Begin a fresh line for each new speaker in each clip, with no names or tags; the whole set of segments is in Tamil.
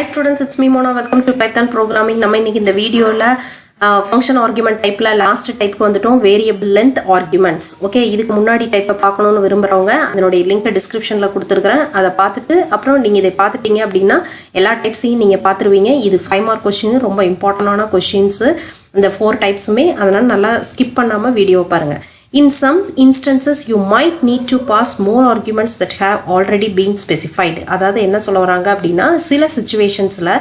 Hi students, it's me Mona. Welcome to Python programming. நம்ம இன்னைக்கு இந்த வீடியோல function argument typeல last typeக்கு வந்துட்டோம், variable length arguments. Okay, இதுக்கு முன்னாடி டைப்பை பார்க்கணும்னு விரும்புறவங்க அதனுடைய லிங்க் டிஸ்கிரிப்ஷன்ல கொடுத்துருக்கேன். அதை பார்த்துட்டு அப்புறம் நீங்க இதை பார்த்துட்டீங்க அப்படின்னா எல்லா டைப்ஸையும் நீங்க பார்த்துருவீங்க. இது 5 மார்க் கொஸ்டின், ரொம்ப இம்பார்ட்டன்டான கொஸ்டின்ஸ் இந்த 4 டைப்ஸுமே. அதனால நல்லா ஸ்கிப் பண்ணாம வீடியோ பாருங்க. In some instances, you might need to pass more arguments that have already been specified. அதாவது என்ன சொல்ல வராங்க அப்படின்னா, சில சிச்சுவேஷன்ஸில்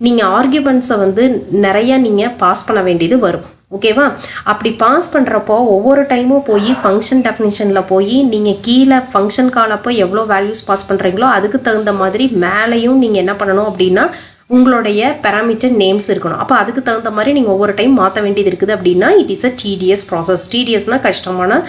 நீங்கள் ஆர்குமெண்ட்ஸை வந்து நிறைய நீங்கள் பாஸ் பண்ண வேண்டியது வரும். ஓகேவா? அப்படி பாஸ் பண்ணுறப்போ ஒவ்வொரு டைமும் போய் ஃபங்க்ஷன் டெஃபினிஷனில் போய் நீங்கள் கீழே ஃபங்க்ஷன் காலப்போ எவ்வளோ வேல்யூஸ் பாஸ் பண்ணுறீங்களோ அதுக்கு தகுந்த மாதிரி மேலேயும் நீங்கள் என்ன பண்ணணும் அப்படின்னா உங்களுடைய பேராமீட்டர் நேம்ஸ் இருக்கணும். அப்போ அதுக்கு தகுந்த மாதிரி நீங்கள் ஒவ்வொரு டைம் மாற்ற வேண்டியது இருக்குது அப்படின்னா it is a tedious process. டிடிஎஸ்னா கஷ்டமான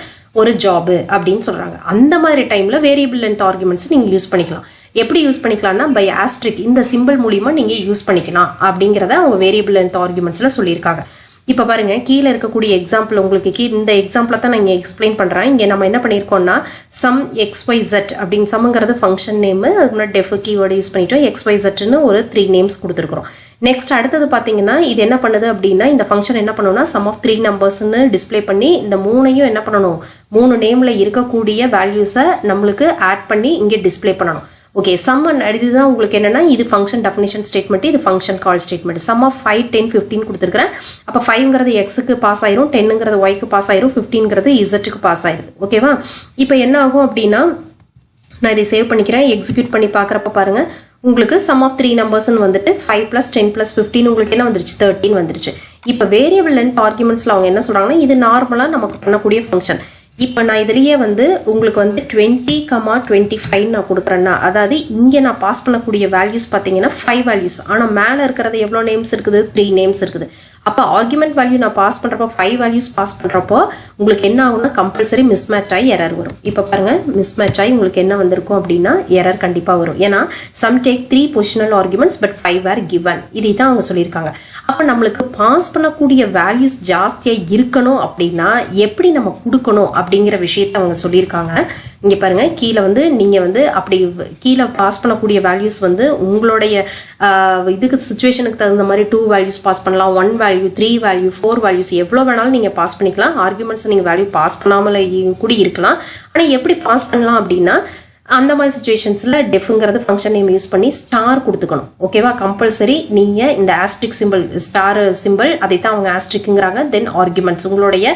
ஒரு ஜாபு அப்படின்னு சொல்கிறாங்க. அந்த மாதிரி டைமில் வேரியபிள் லென்த் ஆர்குமெண்ட்ஸ் நீங்கள் யூஸ் பண்ணிக்கலாம். எப்படி யூஸ் பண்ணிக்கலாம்னா பை ஆஸ்ட்ரிக், இந்த சிம்பிள் மூலிமா நீங்கள் யூஸ் பண்ணிக்கலாம் அப்படிங்கிறத அவங்க வேரியபிள் லென்த் ஆர்குமெண்ட்ஸில் சொல்லியிருக்காங்க. இப்போ பாருங்க, கீழே இருக்கக்கூடிய எக்ஸாம்பிள் உங்களுக்கு இந்த எக்ஸாம்பிளை தான் நான் இங்கே எக்ஸ்பிளைன் பண்ணுறேன். இங்கே நம்ம என்ன பண்ணியிருக்கோம்னா சம் XYZ அப்படின்னு சம்ங்கிறது ஃபங்க்ஷன் நேமு, அதுக்கு முன்னாடி டெஃப் கீவேர்டு யூஸ் பண்ணிட்டோம். XYZன்னு ஒரு 3 நேம்ஸ் கொடுத்துருக்குறோம். நெக்ஸ்ட் அடுத்தது பார்த்தீங்கன்னா இது என்ன பண்ணுது அப்படின்னா இந்த ஃபங்க்ஷன் என்ன பண்ணணும்னா சம் ஆஃப் 3 நம்பர்ஸ்ன்னு டிஸ்பிளே பண்ணி இந்த 3ஐயும் என்ன பண்ணணும், 3 நேமில் இருக்கக்கூடிய வேல்யூஸை நம்மளுக்கு ஆட் பண்ணி இங்கே டிஸ்பிளே பண்ணணும். ஓகே, சம் இதுதான் உங்களுக்கு என்னன்னா இது ஃபங்க்ஷன் டெஃபினிஷன் ஸ்டேட்மெண்ட், இது function call statement. Sum of 5, 10, 15 கொடுத்துருக்கிறேன். அப்போ 5ங்கிறது எக்ஸுக்கு பாஸ் ஆயிரும், 10ங்கிறது ஒய்க்கு பாஸ் ஆயிரும், 15ங்கிறது இசட்டுக்கு பாஸ் ஆயிருது. ஓகேவா? இப்போ என்ன ஆகும் அப்படின்னா நான் இதை சேவ் பண்ணிக்கிறேன். எக்ஸிக்யூட் பண்ணி பார்க்குறப்ப பாருங்க, உங்களுக்கு சம் ஆஃப் 3 நம்பர்ஸ்ன்னு வந்துட்டு 5 + 10 + 15 உங்களுக்கு என்ன வந்துருச்சு, 13 வந்துருச்சு. இப்போ வேரியபிள் லென்த் ஆர்குமெண்ட்ஸில் அவங்க என்ன சொல்கிறாங்கன்னா இது நார்மலாக நமக்கு பண்ணக்கூடிய ஃபங்க்ஷன். இப்போ நான் இதுலேயே வந்து உங்களுக்கு வந்து 20,25 நான் கொடுக்குறேன்னா, அதாவது இங்கே நான் பாஸ் பண்ணக்கூடிய வேல்யூஸ் பார்த்தீங்கன்னா 5 வேல்யூஸ், ஆனால் மேலே இருக்கிறது எவ்வளோ நேம்ஸ் இருக்குது, 3 நேம்ஸ் இருக்குது. அப்போ ஆர்குமெண்ட் வேல்யூ நான் பாஸ் பண்ணுறப்போ 5 வேல்யூஸ் பாஸ் பண்ணுறப்போ உங்களுக்கு என்ன ஆகும்னா கம்பல்சரி மிஸ்மேட்ச் ஆகி எரர் வரும். இப்போ பாருங்கள், மிஸ்மேட்ச் ஆகி உங்களுக்கு என்ன வந்திருக்கும் அப்படின்னா எரர் கண்டிப்பாக வரும். ஏன்னா sum take 3 positional arguments but 5 were given, இதை தான் அவங்க சொல்லியிருக்காங்க. அப்போ நம்மளுக்கு பாஸ் பண்ணக்கூடிய வேல்யூஸ் ஜாஸ்தியாக இருக்கணும் அப்படின்னா எப்படி நம்ம கொடுக்கணும் அப்படிங்கிற விஷயத்தை அவங்க சொல்லியிருக்காங்க. இங்கே பாருங்க, கீழே வந்து நீங்கள் வந்து அப்படி கீழே பாஸ் பண்ணக்கூடிய வேல்யூஸ் வந்து உங்களுடைய இதுக்கு சுச்சுவேஷனுக்கு தகுந்த மாதிரி 2 வேல்யூஸ் பாஸ் பண்ணலாம், 1 வேல்யூ, 3 வேல்யூ, 4 வேல்யூஸ் எவ்வளோ வேணாலும் நீங்கள் பாஸ் பண்ணிக்கலாம். ஆர்குமெண்ட்ஸ் நீங்கள் வேல்யூ பாஸ் பண்ணாமல் கூட இருக்கலாம். ஆனால் எப்படி பாஸ் பண்ணலாம் அப்படின்னா அந்த மாதிரி சுச்சுவேஷன்ஸில் டெஃப்ங்கிறது ஃபங்க்ஷன் நேம் யூஸ் பண்ணி ஸ்டார் கொடுத்துக்கணும். ஓகேவா? கம்பல்சரி நீங்கள் இந்த ஆஸ்ட்ரிக் சிம்பிள், ஸ்டார் சிம்பிள், அதை தான் அவங்க ஆஸ்ட்ரிக்குங்கிறாங்க. தென் ஆர்குமெண்ட்ஸ் உங்களுடைய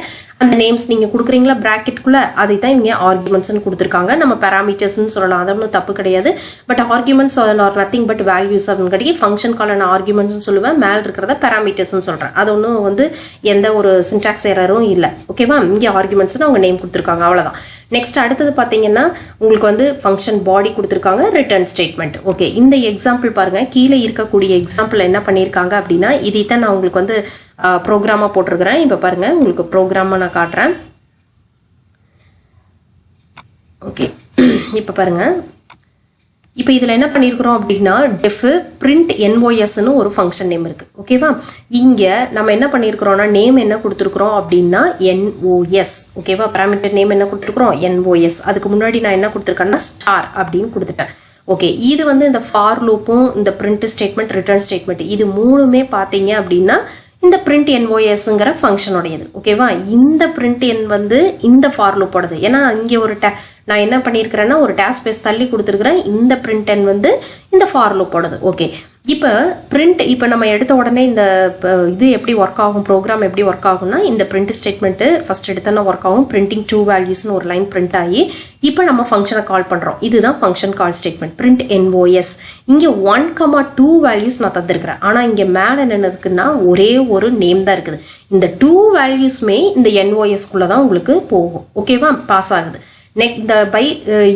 அந்த நேம்ஸ் நீங்கள் கொடுக்குறீங்களா ப்ராக்கெட்டுக்குள்ளே, அதை தான் இவங்க ஆர்குமெண்ட்ஸ்ன்னு கொடுத்துருக்காங்க. நம்ம பேராமீட்டர்ஸ்ன்னு சொல்லலாம், அது ஒன்றும் தப்பு கிடையாது. But arguments are nothing but values அப்படின்னு கிடையாது. ஃபங்க்ஷன் காலான ஆர்குமெண்ட்ஸ்னு சொல்லுவேன், மேலே இருக்கிறத பேராமீட்டர்ஸ்ன்னு சொல்கிறேன். அது ஒன்றும் வந்து எந்த ஒரு சின்டாக்ஸ் எரரும் இல்லை. ஓகேவா? இங்கே ஆர்குமெண்ட்ஸ்னு அவங்க நேம் கொடுத்துருக்காங்க, அவ்வளோதான். நெக்ஸ்ட் அடுத்தது பார்த்தீங்கன்னா உங்களுக்கு வந்து ஃபங்க்ஷன் பாடி கொடுத்துருக்காங்க, ரிட்டர்ன் ஸ்டேட்மெண்ட். ஓகே, இந்த எக்ஸாம்பிள் பாருங்க, கீழே இருக்கக்கூடிய எக்ஸாம்பிள் என்ன பண்ணியிருக்காங்க அப்படின்னா இதை தான் நான் உங்களுக்கு வந்து ப்ரோக்ராமாக போட்டிருக்கிறேன். இப்போ பாருங்க, உங்களுக்கு ப்ரோக்ராமாக நான் காட்டுறேன். ஓகே, இப்போ பாருங்க, இப்போ இதில் என்ன பண்ணியிருக்கிறோம் அப்படின்னா டெஃப் பிரிண்ட் NOSன்னு ஒரு ஃபங்க்ஷன் நேம் இருக்குது. ஓகேவா? இங்கே நம்ம என்ன பண்ணியிருக்கிறோம்னா நேம் என்ன கொடுத்துருக்குறோம் அப்படின்னா NOS. ஓகேவா? பேராமீட்டர் நேம் என்ன கொடுத்துருக்குறோம், NOS. அதுக்கு முன்னாடி நான் என்ன கொடுத்துருக்கேன்னா ஸ்டார் அப்படின்னு கொடுத்துட்டேன். ஓகே, இது வந்து இந்த ஃபார் லூப்பும் இந்த பிரிண்ட் ஸ்டேட்மெண்ட், ரிட்டர்ன் ஸ்டேட்மெண்ட், இது மூணுமே பார்த்தீங்க அப்படின்னா இந்த பிரிண்ட் NOSங்கிற ஃபங்க்ஷனுடையது. ஓகேவா? இந்த பிரிண்ட் என் வந்து இந்த ஃபார் லூப்போடது. ஏன்னா இங்கே ஒரு நான் என்ன பண்ணியிருக்கிறேன்னா ஒரு டேஸ் பேஸ் தள்ளி கொடுத்துருக்குறேன். இந்த பிரிண்ட் என் வந்து இந்த ஃபார் லூப்போடது. ஓகே, இப்போ பிரிண்ட், இப்போ நம்ம எடுத்த உடனே இந்த இது எப்படி ஒர்க் ஆகும், ப்ரோக்ராம் எப்படி ஒர்க் ஆகும்னா இந்த பிரிண்ட் ஸ்டேட்மெண்ட்டு ஃபர்ஸ்ட் எடுத்தோன்னா ஒர்க் ஆகும். பிரிண்டிங் 2 வேல்யூஸ்னு ஒரு லைன் பிரிண்ட் ஆகி இப்போ நம்ம ஃபங்க்ஷனை கால் பண்ணுறோம். இதுதான் function call statement, print NOS. இங்கே 1,2 வேல்யூஸ் நான் தந்திருக்கிறேன். ஆனால் இங்கே மேலே என்ன இருக்குன்னா ஒரே ஒரு நேம் தான் இருக்குது. இந்த 2 வேல்யூஸ்மே இந்த NOSக்குள்ளே தான் உங்களுக்கு போகும். ஓகேவா? பாஸ் ஆகுது. இந்த பை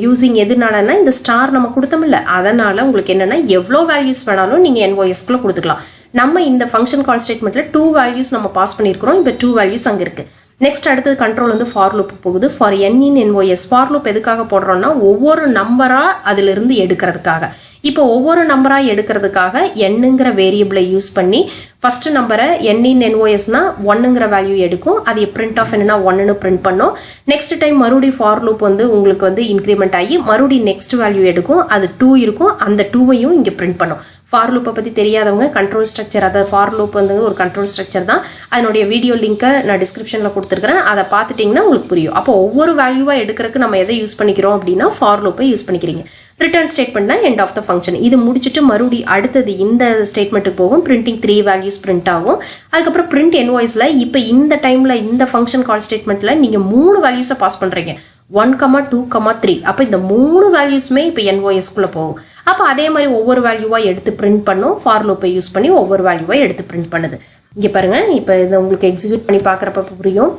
யூசிங் எதுனாலன்னா இந்த ஸ்டார் நம்ம கொடுத்தோம்ல, அதனால உங்களுக்கு என்னன்னா எவ்வளோ வேல்யூஸ் வேணாலும் நீங்கள் NOSக்குள்ளே கொடுத்துக்கலாம். நம்ம இந்த ஃபங்க்ஷன் கால் ஸ்டேட்மெண்ட்டில் 2 வேல்யூஸ் நம்ம பாஸ் பண்ணியிருக்கிறோம். இப்போ 2 வேல்யூஸ் அங்கே இருக்குது. நெக்ஸ்ட் அடுத்தது கண்ட்ரோல் வந்து ஃபார் லூப் போகுது. For n in NOS for loop எதுக்காக போடுறோம்னா ஒவ்வொரு நம்பரா அதிலிருந்து எடுக்கிறதுக்காக. இப்போ ஒவ்வொரு நம்பரா எடுக்கிறதுக்காக nங்கிற வேரியபிளை யூஸ் பண்ணி ஃபர்ஸ்ட் நம்பரை n in NOSனா 1ங்கிற வேல்யூ எடுக்கும். அது பிரிண்ட் ஆஃப் என்னன்னா 1ன்னு பிரிண்ட் பண்ணும். நெக்ஸ்ட் டைம் மறுபடியும் ஃபார் லூப் வந்து உங்களுக்கு வந்து இன்க்ரிமெண்ட் ஆகி மறுபடியும் நெக்ஸ்ட் வேல்யூ எடுக்கும். அது 2 இருக்கும். அந்த 2வையும் இங்கே பிரிண்ட் பண்ணும். ஃபார் லூப்பை பற்றி தெரியாதவங்க கண்ட்ரோல் ஸ்ட்ரக்சர், அதாவது ஃபார் லூப் வந்து ஒரு கண்ட்ரோல் ஸ்ட்ரக்சர் தான். அதனுடைய வீடியோ லிங்கை நான் டிஸ்கிரிப்ஷனில் கொடுத்துருக்கிறேன். அதை பார்த்துட்டிங்கன்னா உங்களுக்கு புரியும். அப்போ ஒவ்வொரு வேல்யூவாக எடுக்கிறதுக்கு நம்ம எதை யூஸ் பண்ணிக்கிறோம் அப்படின்னா ஃபார் லூப்பை யூஸ் பண்ணிக்கிறீங்க. ரிட்டர்ன் ஸ்டேட்மெண்ட்னா எண்ட் ஆஃப் த ஃபங்க்ஷன். இது முடிச்சுட்டு மறுபடியும் அடுத்தது இந்த ஸ்டேட்மெண்ட்டுக்கு போகும். பிரிண்டிங் 3 வேல்யூஸ் பிரிண்ட் ஆகும். அதுக்கப்புறம் பிரிண்ட் NOSல இப்போ இந்த டைமில் இந்த ஃபங்க்ஷன் கால் ஸ்டேட்மெண்ட்டில் நீங்கள் 3 வேல்யூஸை பாஸ் பண்ணுறீங்க. 1, 2, 3. அப்போ இந்த 3 வேல்யூஸுமே இப்போ NOSக்குள்ளே போகும். அப்போ அதே மாதிரி ஒவ்வொரு வேல்யூவாக எடுத்து பிரிண்ட் பண்ணும். ஃபார் லூப்பை யூஸ் பண்ணி ஒவ்வொரு வேல்யூவாக எடுத்து பிரிண்ட் பண்ணுது. இங்கே பாருங்கள், இப்போ இதை உங்களுக்கு எக்ஸிக்யூட் பண்ணி பார்க்குறப்ப புரியும்.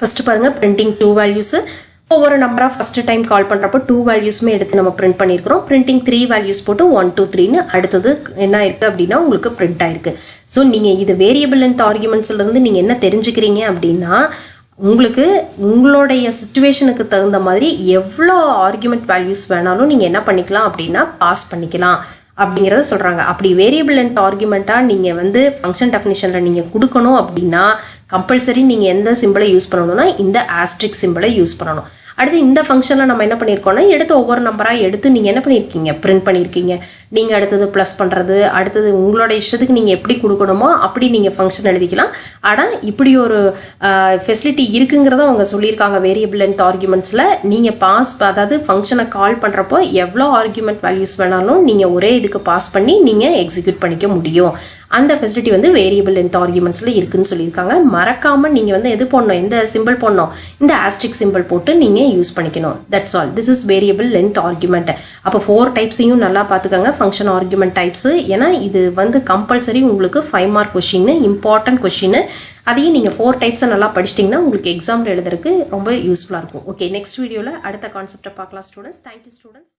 ஃபர்ஸ்ட் பாருங்கள், பிரிண்டிங் 2 வேல்யூஸு. ஒவ்வொரு நம்பராக ஃபர்ஸ்ட் டைம் கால் பண்ணுறப்போ 2 வேல்யூஸுமே எடுத்து நம்ம பிரிண்ட் பண்ணியிருக்கிறோம். பிரிண்டிங் 3 வேல்யூஸ் போட்டு 1, 2, 3ன்னு அடுத்தது என்ன இருக்குது அப்படின்னா உங்களுக்கு பிரிண்ட் ஆயிருக்கு. ஸோ நீங்கள் இது வேரியபிள் லென்த் ஆர்குமெண்ட்ஸ்லேருந்து நீங்கள் என்ன தெரிஞ்சுக்கிறீங்க அப்படின்னா உங்களுக்கு உங்களுடைய சிச்சுவேஷனுக்கு தகுந்த மாதிரி எவ்வளோ ஆர்குமெண்ட் வேல்யூஸ் வேணாலும் நீங்கள் என்ன பண்ணிக்கலாம் அப்படின்னா பாஸ் பண்ணிக்கலாம் அப்படிங்கிறத சொல்கிறாங்க. அப்படி வேரியபிள் லென்த் ஆர்குமெண்ட்டாக நீங்கள் வந்து ஃபங்க்ஷன் டெஃபினிஷனில் நீங்கள் கொடுக்கணும் அப்படின்னா கம்பல்சரி நீங்கள் எந்த சிம்பிளை யூஸ் பண்ணணும்னா இந்த ஆஸ்ட்ரிக் சிம்பிளை யூஸ் பண்ணணும். அடுத்து இந்த ஃபங்க்ஷனில் நம்ம என்ன பண்ணியிருக்கோம்னா எடுத்து ஒவ்வொரு நம்பராக எடுத்து நீங்கள் என்ன பண்ணியிருக்கீங்க, பிரிண்ட் பண்ணியிருக்கீங்க. நீங்கள் அடுத்தது ப்ளஸ் பண்ணுறது, அடுத்தது உங்களோட இஷ்டத்துக்கு நீங்கள் எப்படி கொடுக்கணுமோ அப்படி நீங்கள் ஃபங்க்ஷன் எழுதிக்கலாம். ஆனால் இப்படி ஒரு ஃபெசிலிட்டி இருக்குங்கிறத அவங்க சொல்லியிருக்காங்க வேரியபிள் லென்த் ஆர்குமெண்ட்ஸில். நீங்கள் பாஸ், அதாவது ஃபங்க்ஷனை கால் பண்ணுறப்போ எவ்வளோ ஆர்குமெண்ட் வேல்யூஸ் வேணாலும் நீங்கள் ஒரே இதுக்கு பாஸ் பண்ணி நீங்கள் எக்ஸிக்யூட் பண்ணிக்க முடியும். அந்த ஃபெசிலிட்டி வந்து வேரியபிள் லென்த் ஆர்குமெண்ட்ஸில் இருக்குன்னு சொல்லியிருக்காங்க. மறக்காமல் நீங்கள் வந்து எது போடணும், எந்த சிம்பிள் போடணும், இந்த ஆஸ்ட்ரிக் சிம்பிள் போட்டு நீங்கள் யூஸ் பண்ணிக்கணும். That's all. This is variable length argument. அப்போ 4 டைப்ஸையும் நல்லா பார்த்துக்கோங்க ஃபங்க்ஷன் ஆர்குமெண்ட் டைப்ஸ். ஏன்னா இது வந்து கம்பல்சரி உங்களுக்கு 5 மார்க் கொஸ்டின், இம்பார்ட்டன்ட் கொஸ்டின். அதையும் நீங்கள் 4 டைப்ஸை நல்லா படிச்சிட்டிங்கன்னா உங்களுக்கு எக்ஸாமில் எழுதுறதுக்கு ரொம்ப யூஸ்ஃபுல்லாக இருக்கும். ஓகே, நெக்ஸ்ட் வீடியோவில் அடுத்த கான்செப்டை பார்க்கலாம் ஸ்டூடெண்ட்ஸ். Thank you students.